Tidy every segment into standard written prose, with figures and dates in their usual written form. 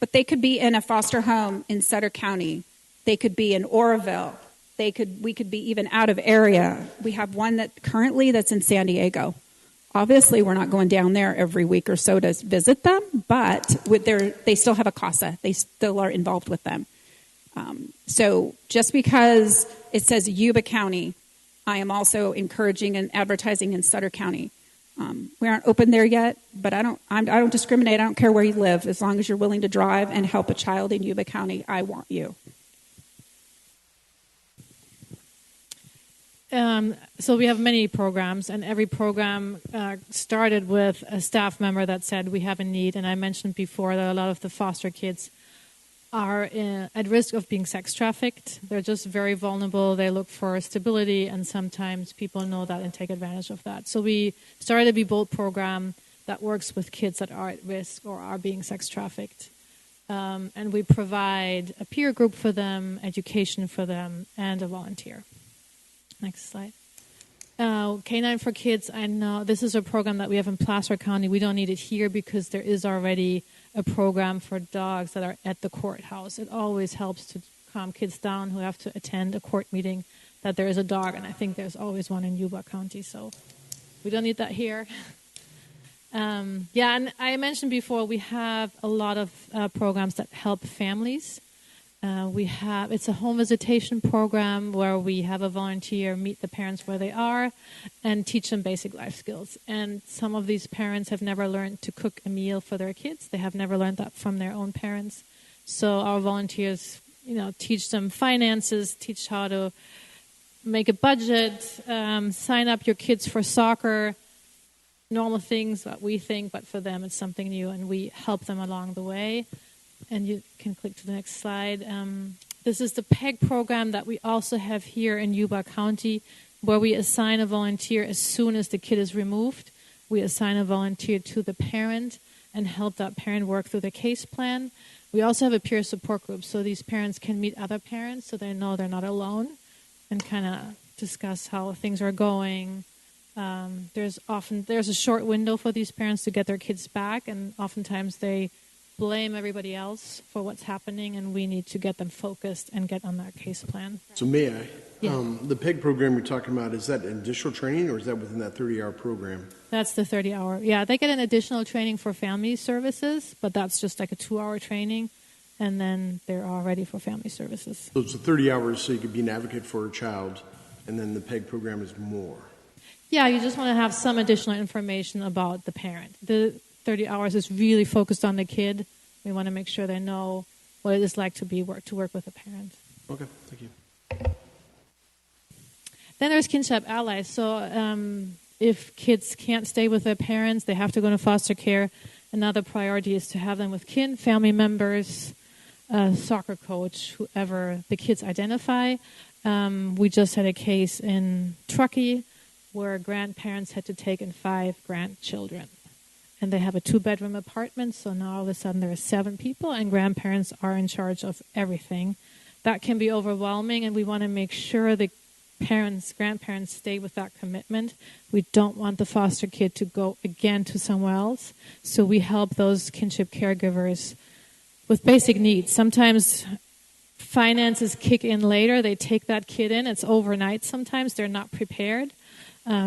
But they could be in a foster home in Sutter County. They could be in Oroville. We could be even out of area. We have one that currently that's in San Diego. Obviously, we're not going down there every week or so to visit them, but they still have a CASA. They still are involved with them. So just because it says Yuba County, I am also encouraging and advertising in Sutter County. We aren't open there yet, but I don't discriminate. I don't care where you live. As long as you're willing to drive and help a child in Yuba County, I want you. So we have many programs, and every program started with a staff member that said we have a need. And I mentioned before that a lot of the foster kids are at risk of being sex trafficked. They're just very vulnerable. They look for stability, and sometimes people know that and take advantage of that. So we started a Be Bold program that works with kids that are at risk or are being sex trafficked. And we provide a peer group for them, education for them, and a volunteer. Next slide. Canine for Kids, I know this is a program that we have in Placer County. We don't need it here because there is already a program for dogs that are at the courthouse. It always helps to calm kids down who have to attend a court meeting that there is a dog, and I think there's always one in Yuba County, so we don't need that here. And I mentioned before we have a lot of programs that help families. It's a home visitation program where we have a volunteer meet the parents where they are and teach them basic life skills. And some of these parents have never learned to cook a meal for their kids. They have never learned that from their own parents. So our volunteers, teach them finances, teach how to make a budget, sign up your kids for soccer, normal things that we think, but for them it's something new, and we help them along the way. And you can click to the next slide. This is the PEG program that we also have here in Yuba County, where we assign a volunteer as soon as the kid is removed. We assign a volunteer to the parent and help that parent work through the case plan. We also have a peer support group, so these parents can meet other parents so they know they're not alone and kind of discuss how things are going. There's a short window for these parents to get their kids back, and oftentimes they blame everybody else for what's happening, and we need to get them focused and get on that case plan. So may I? Yeah. The PEG program you're talking about, is that additional training, or is that within that 30-hour program? That's the 30-hour. Yeah, they get an additional training for family services, but that's just like a 2-hour training, and then they're all ready for family services. So it's the 30 hours so you could be an advocate for a child, and then the PEG program is more. Yeah, you just want to have some additional information about the parent. The 30 hours is really focused on the kid. We want to make sure they know what it is like to work with a parent. Okay, thank you. Then there's kinship allies. So if kids can't stay with their parents, they have to go to foster care. Another priority is to have them with kin, family members, soccer coach, whoever the kids identify. We just had a case in Truckee where grandparents had to take in 5 grandchildren. And they have a 2-bedroom apartment, so now all of a sudden there are 7 people, and grandparents are in charge of everything. That can be overwhelming, and we want to make sure the grandparents stay with that commitment. We don't want the foster kid to go again to somewhere else, so we help those kinship caregivers with basic needs. Sometimes finances kick in later. They take that kid in. It's overnight sometimes. They're not prepared.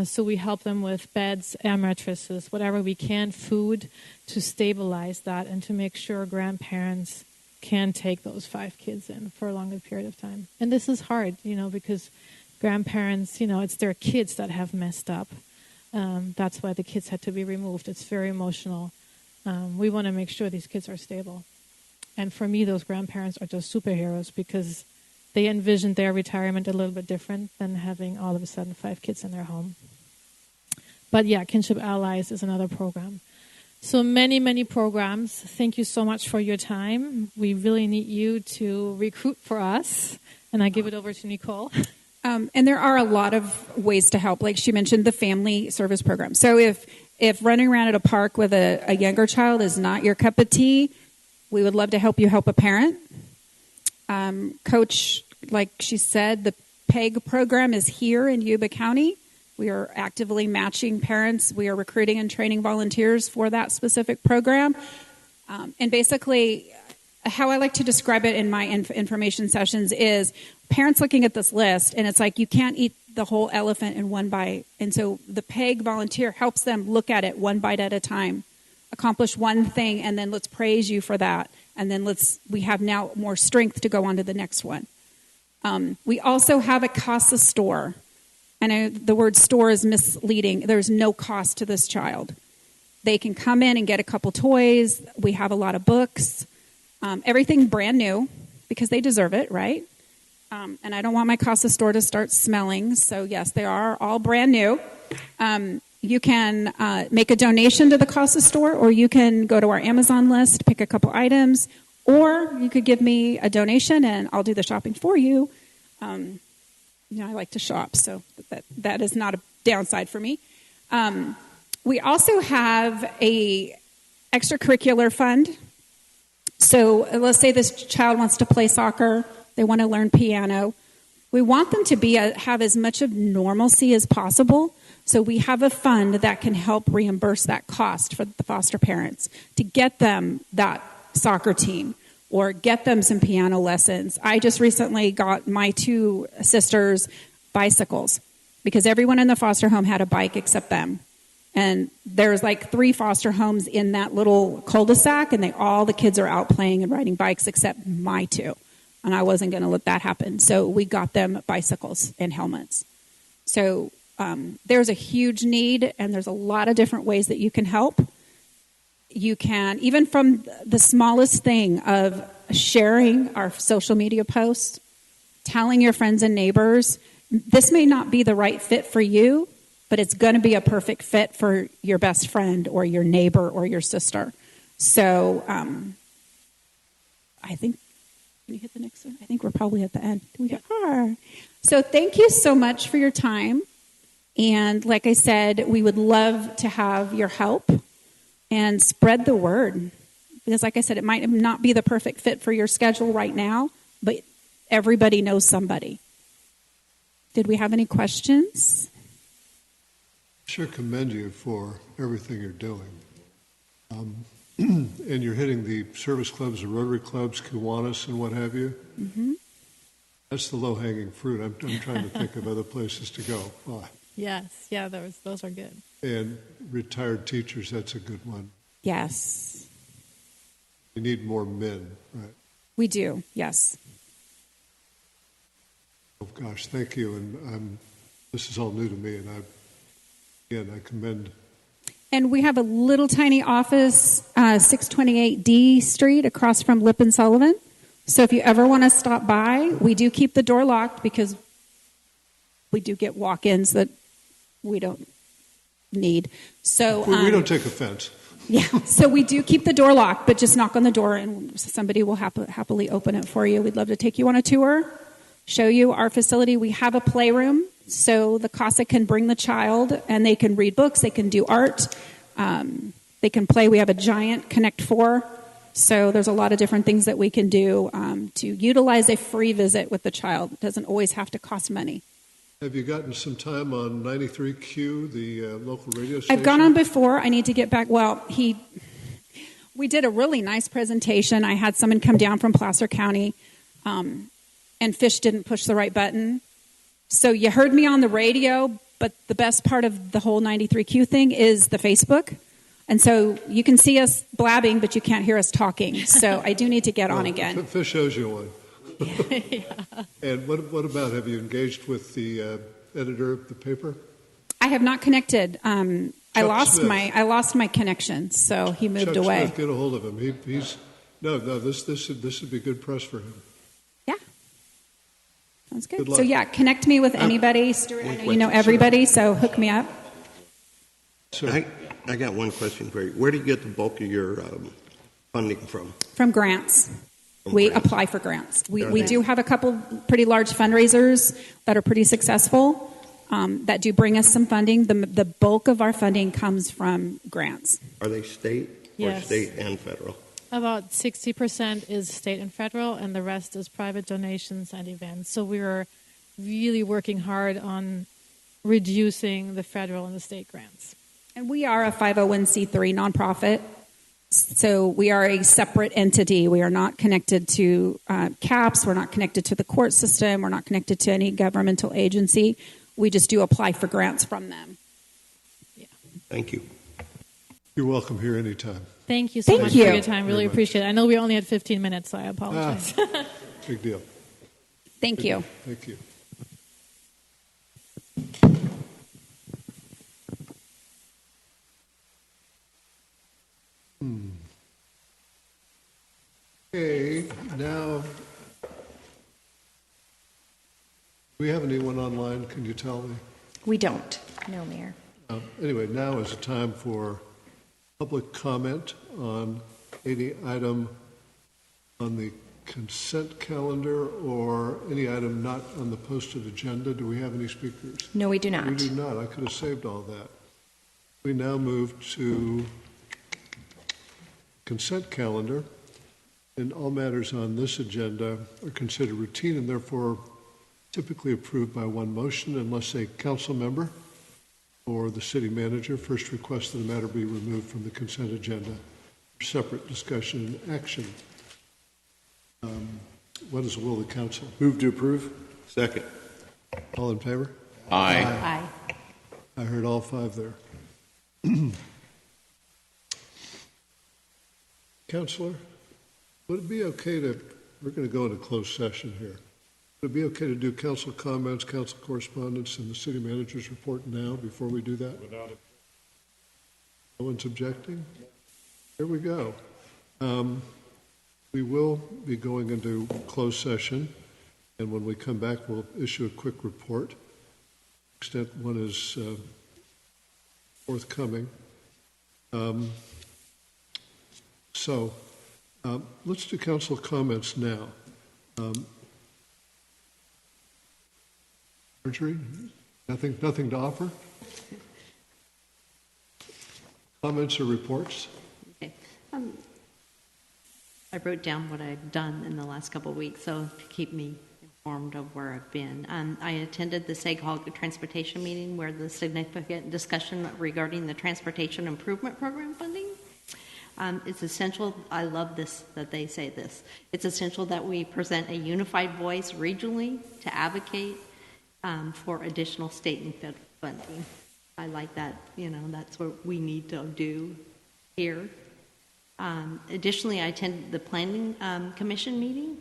So we help them with beds, air mattresses, whatever we can, food, to stabilize that and to make sure grandparents can take those 5 kids in for a longer period of time. And this is hard, because grandparents, it's their kids that have messed up. That's why the kids had to be removed. It's very emotional. We want to make sure these kids are stable. And for me, those grandparents are just superheroes because they envisioned their retirement a little bit different than having all of a sudden 5 kids in their home. But yeah, Kinship Allies is another program. So many, many programs. Thank you so much for your time. We really need you to recruit for us. And I give it over to Nicole. And there are a lot of ways to help. Like she mentioned, the family service program. So if running around at a park with a younger child is not your cup of tea, we would love to help you help a parent. Coach, like she said, the PEG program is here in Yuba County. We are actively matching parents. We are recruiting and training volunteers for that specific program. And basically, how I like to describe it in my information sessions is parents looking at this list, and it's like you can't eat the whole elephant in one bite. And so the PEG volunteer helps them look at it one bite at a time, accomplish one thing, and then let's praise you for that. And then we have now more strength to go on to the next one. We also have a CASA store. And the word store is misleading. There's no cost to this child. They can come in and get a couple toys. We have a lot of books. Everything brand new because they deserve it, right? And I don't want my CASA store to start smelling. So, yes, they are all brand new. You can make a donation to the CASA store, or you can go to our Amazon list, pick a couple items, or you could give me a donation and I'll do the shopping for you. I like to shop, so that is not a downside for me. We also have a extracurricular fund. So let's say this child wants to play soccer. They want to learn piano. We want them to have as much of normalcy as possible. So we have a fund that can help reimburse that cost for the foster parents to get them that soccer team or get them some piano lessons. I just recently got my 2 sisters bicycles because everyone in the foster home had a bike except them. And there's like 3 foster homes in that little cul-de-sac, and all the kids are out playing and riding bikes except my 2. And I wasn't going to let that happen. So we got them bicycles and helmets. So there's a huge need, and there's a lot of different ways that you can help. You can, even from the smallest thing of sharing our social media posts, telling your friends and neighbors, this may not be the right fit for you, but it's going to be a perfect fit for your best friend or your neighbor or your sister. So I think, can we hit the next one? I think we're probably at the end. We are. So thank you so much for your time. And like I said, we would love to have your help and spread the word. Because like I said, it might not be the perfect fit for your schedule right now, but everybody knows somebody. Did we have any questions? Sure commend you for everything you're doing. And you're hitting the service clubs, the Rotary clubs, Kiwanis, and what have you. Mm-hmm. That's the low-hanging fruit. I'm trying to think of other places to go. Well, Yes, yeah, those are good. and retired teachers, that's a good one. Yes, You need more men, right? we do. Yes. Oh, gosh, thank you. And this is all new to me, and I commend. And we have a little tiny office, 628 D Street, across from Lip and Sullivan. So if you ever want to stop by, we do keep the door locked because we do get walk-ins that we don't need. So We don't take offense. yeah, so we do keep the door locked, but just knock on the door and somebody will happily open it for you. We'd love to take you on a tour, show you our facility. We have a playroom, so the CASA can bring the child and they can read books, they can do art, they can play. We have a giant Connect 4, so there's a lot of different things that we can do to utilize a free visit with the child. It doesn't always have to cost money. Have you gotten some time on 93Q, the local radio station? I've gone on before. I need to get back. Well, we did a really nice presentation. I had someone come down from Placer County, and Fish didn't push the right button. So you heard me on the radio, but the best part of the whole 93Q thing is the Facebook. And so you can see us blabbing, but you can't hear us talking. So I do need to get on again. Fish shows you one. Yeah. And what about, have you engaged with the editor of the paper? I have not connected. I lost Smith. my connection, so he moved Chuck away. Smith, get a hold of him. This would be good press for him. Yeah. Sounds good. Good luck. So yeah, connect me with anybody. Stuart, I know you know everybody, so hook me up. Sir, I got one question for you. Where do you get the bulk of your funding from? From grants. We apply for grants. We Okay. do have a couple pretty large fundraisers that are pretty successful that do bring us some funding. The bulk of our funding comes from grants. Are they state or Yes. state and federal? About 60% is state and federal, and the rest is private donations and events. So we are really working hard on reducing the federal and the state grants. And we are a 501c3 nonprofit. So we are a separate entity. We are not connected to CAPS. We're not connected to the court system. We're not connected to any governmental agency. We just do apply for grants from them. Thank you. You're welcome here anytime. Thank you so Thank much you. for your time. Really Very much. appreciate it. I know we only had 15 minutes, so I apologize. Big deal. Thank you. Thank you. Okay, now, do we have anyone online? Can you tell me? We don't. No, Mayor. Anyway, now is the time for public comment on any item on the consent calendar or any item not on the posted agenda. Do we have any speakers? No, we do not. We do not. I could have saved all that. We now move to consent calendar, and all matters on this agenda are considered routine and therefore typically approved by one motion unless a council member or the city manager first requests that the matter be removed from the consent agenda for separate discussion and action. What is the will of the council? Move to approve. Second. All in favor? Aye. Aye. I heard all five there. Counselor, would it be okay to, we're going to go into closed session here. Would it be okay to do council comments, council correspondence, and the city manager's report now before we do that? Without it. No one's objecting? Here we go. We will be going into closed session, and when we come back, we'll issue a quick report. To the extent one is forthcoming. Let's do council comments now. Marjorie, nothing to offer? Comments or reports? Okay. I wrote down what I've done in the last couple of weeks, so to keep me informed of where I've been. I attended the Sag Hog Transportation meeting where the significant discussion regarding the Transportation Improvement Program funding. It's essential, I love this, that they say this, it's essential that we present a unified voice regionally to advocate for additional state and federal funding. I like that, that's what we need to do here. Additionally, I attended the Planning Commission meeting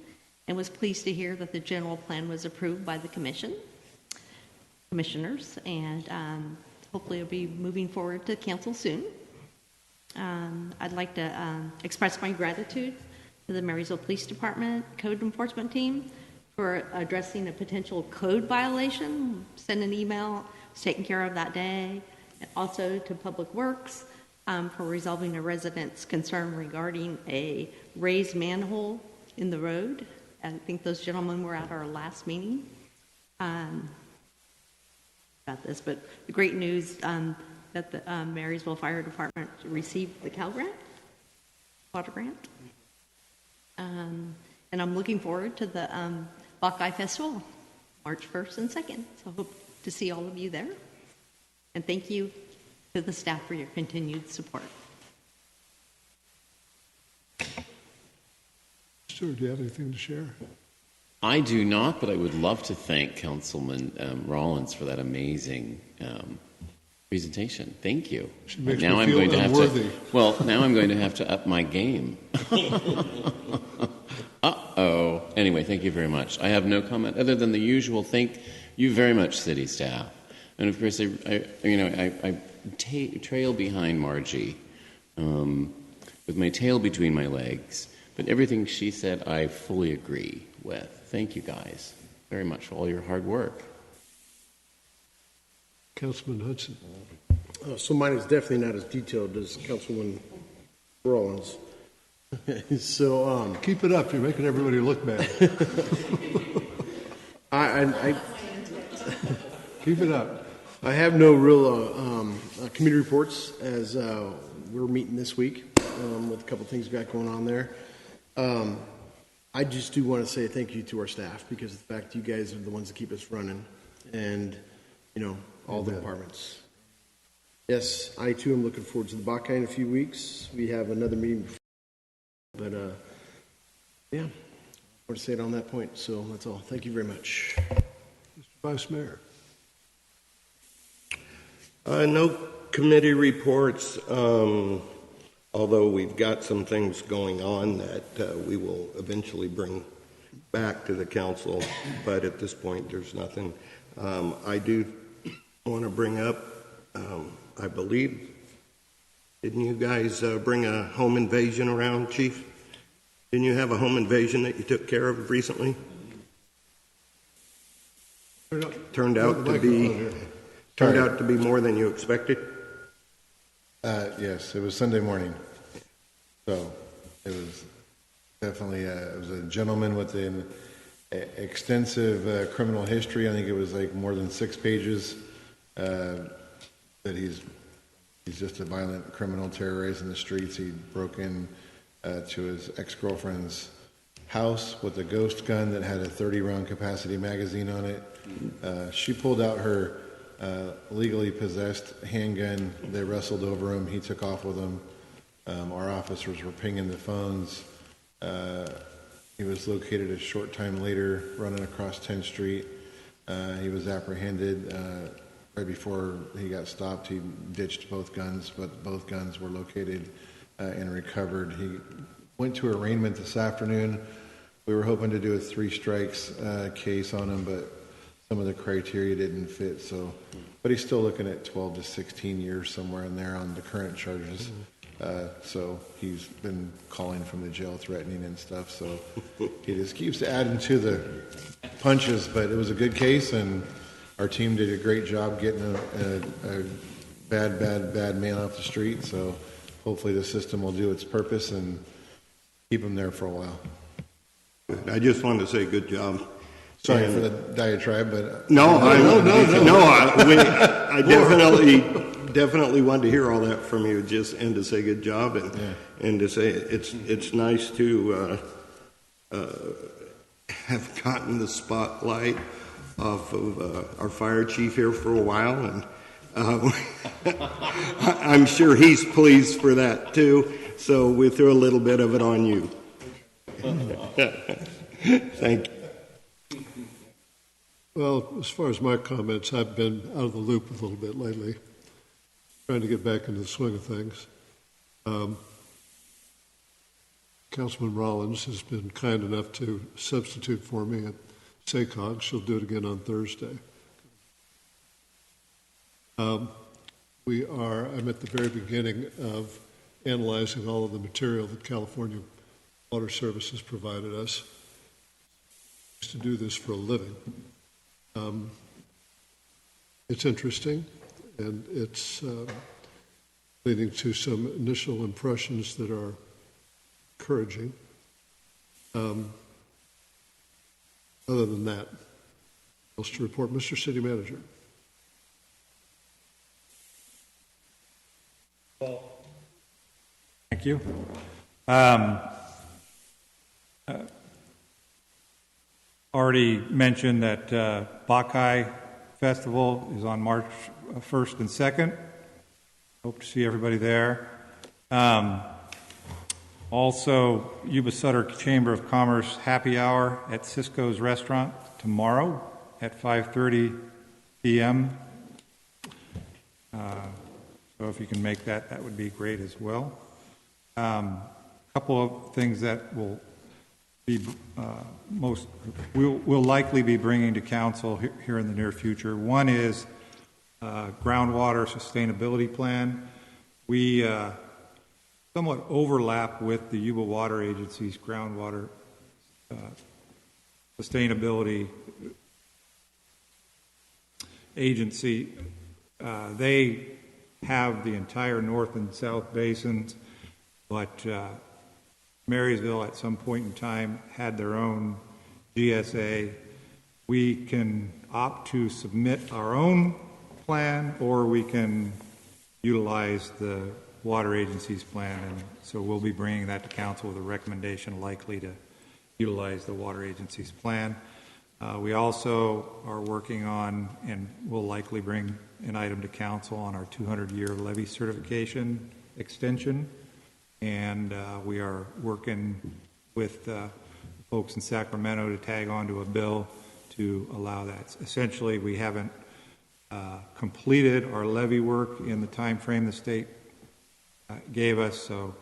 and was pleased to hear that the general plan was approved by the commissioners, and hopefully it'll be moving forward to council soon. I'd like to express my gratitude to the Marysville Police Department Code Enforcement Team for addressing a potential code violation. Sent an email, was taken care of that day. And also to Public Works for resolving a resident's concern regarding a raised manhole in the road. I think those gentlemen were at our last meeting about this, but the great news that the Marysville Fire Department received the Cal grant, water grant. And I'm looking forward to the Buckeye Festival, March 1st and 2nd. So I hope to see all of you there. And thank you to the staff for your continued support. Stuart, do you have anything to share? I do not, but I would love to thank Councilman Rollins for that amazing presentation. Thank you. She makes now me I'm feel going to unworthy. have to. Well, now I'm going to have to up my game. Uh-oh. Anyway, thank you very much. I have no comment other than the usual. Thank you very much, city staff, and of course, I trail behind Margie with my tail between my legs. But everything she said, I fully agree with. Thank you guys very much for all your hard work. Councilman Hudson. So mine is definitely not as detailed as Councilman Rollins. So Keep it up. You're making everybody look bad. I Keep it up. I have no real community reports as we're meeting this week with a couple things we got going on there. I just do want to say thank you to our staff because of the fact you guys are the ones that keep us running and, all the departments. Yes, I too am looking forward to the Bacchae in a few weeks. We have another meeting before, but yeah, I want to say it on that point. So that's all. Thank you very much. Mr. Vice Mayor. No committee reports, although we've got some things going on that we will eventually bring back to the council, but at this point there's nothing. I do want to bring up, I believe, didn't you guys bring a home invasion around, Chief? Didn't you have a home invasion that you took care of recently? Turned out to be more than you expected? Yes, it was Sunday morning. So it was definitely it was a gentleman with an extensive criminal history. I think it was like more than 6 pages. That he's just a violent criminal, terrorizing the streets. He broke in to his ex-girlfriend's house with a ghost gun that had a 30-round capacity magazine on it. She pulled out her legally possessed handgun. They wrestled over him. He took off with them. Our officers were pinging the phones. He was located a short time later running across 10th Street. He was apprehended. Right before he got stopped, he ditched both guns, but both guns were located and recovered. He went to arraignment this afternoon. We were hoping to do a 3 strikes case on him, but some of the criteria didn't fit. So, but he's still looking at 12 to 16 years somewhere in there on the current charges. So he's been calling from the jail, threatening and stuff. So he just keeps adding to the punches. But it was a good case, and our team did a great job getting a bad man off the street. So hopefully the system will do its purpose and keep him there for a while. I just wanted to say good job. Sorry for the diatribe, but no, I definitely wanted to hear all that from you, and to say good job, and to say it's nice to have gotten the spotlight off of our fire chief here for a while, and I'm sure he's pleased for that too. So we threw a little bit of it on you. Thank you. Well, as far as my comments, I've been out of the loop a little bit lately, trying to get back into the swing of things. Councilman Rollins has been kind enough to substitute for me at SACOG. She'll do it again on Thursday. I'm at the very beginning of analyzing all of the material that California Water Services provided us. I used to do this for a living. It's interesting, and it's leading to some initial impressions that are encouraging. Other than that, else to report, Mr. City Manager. Thank you. Already mentioned that Bacchae Festival is on March 1st and 2nd. Hope to see everybody there. Also, Yuba-Sutter Chamber of Commerce happy hour at Cisco's restaurant tomorrow at 5:30 p.m. So if you can make that, that would be great as well. A couple of things that will be we'll likely be bringing to council here in the near future. One is groundwater sustainability plan. We somewhat overlap with the Yuba Water Agency's groundwater sustainability agency. They have the entire north and south basins, but Marysville at some point in time had their own GSA. We can opt to submit our own plan, or we can utilize the water agency's plan, and so we'll be bringing that to council with a recommendation likely to utilize the water agency's plan. We also are working on, and will likely bring an item to council on our 200-year levy certification extension. And we are working with folks in Sacramento to tag on to a bill to allow that. Essentially, we haven't completed our levy work in the time frame the state gave us, so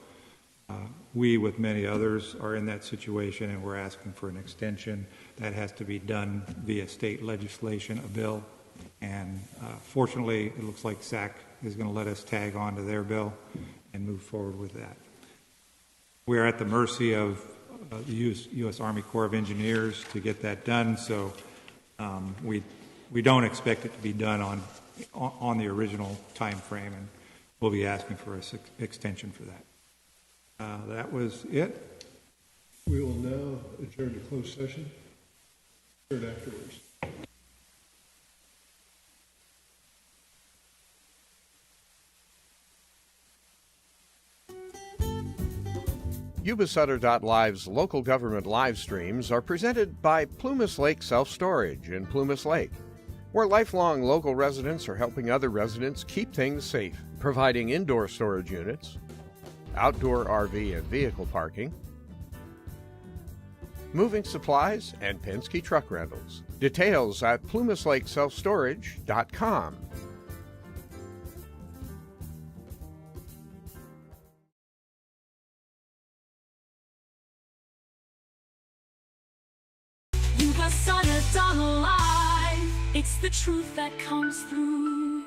we, with many others, are in that situation, and we're asking for an extension. That has to be done via state legislation, a bill, and fortunately, it looks like SAC is going to let us tag on to their bill and move forward with that. We're at the mercy of the U.S. Army Corps of Engineers to get that done, so we don't expect it to be done on the original time frame, and we'll be asking for an extension for that. That was it. We will now adjourn to closed session. Return afterwards. Yuba-Sutter.live's local government live streams are presented by Plumas Lake Self-Storage in Plumas Lake, where lifelong local residents are helping other residents keep things safe, providing indoor storage units, outdoor RV and vehicle parking, moving supplies, and Penske truck rentals. Details at plumaslakeselfstorage.com. Yuba-Sutter.live. It's the truth that comes through.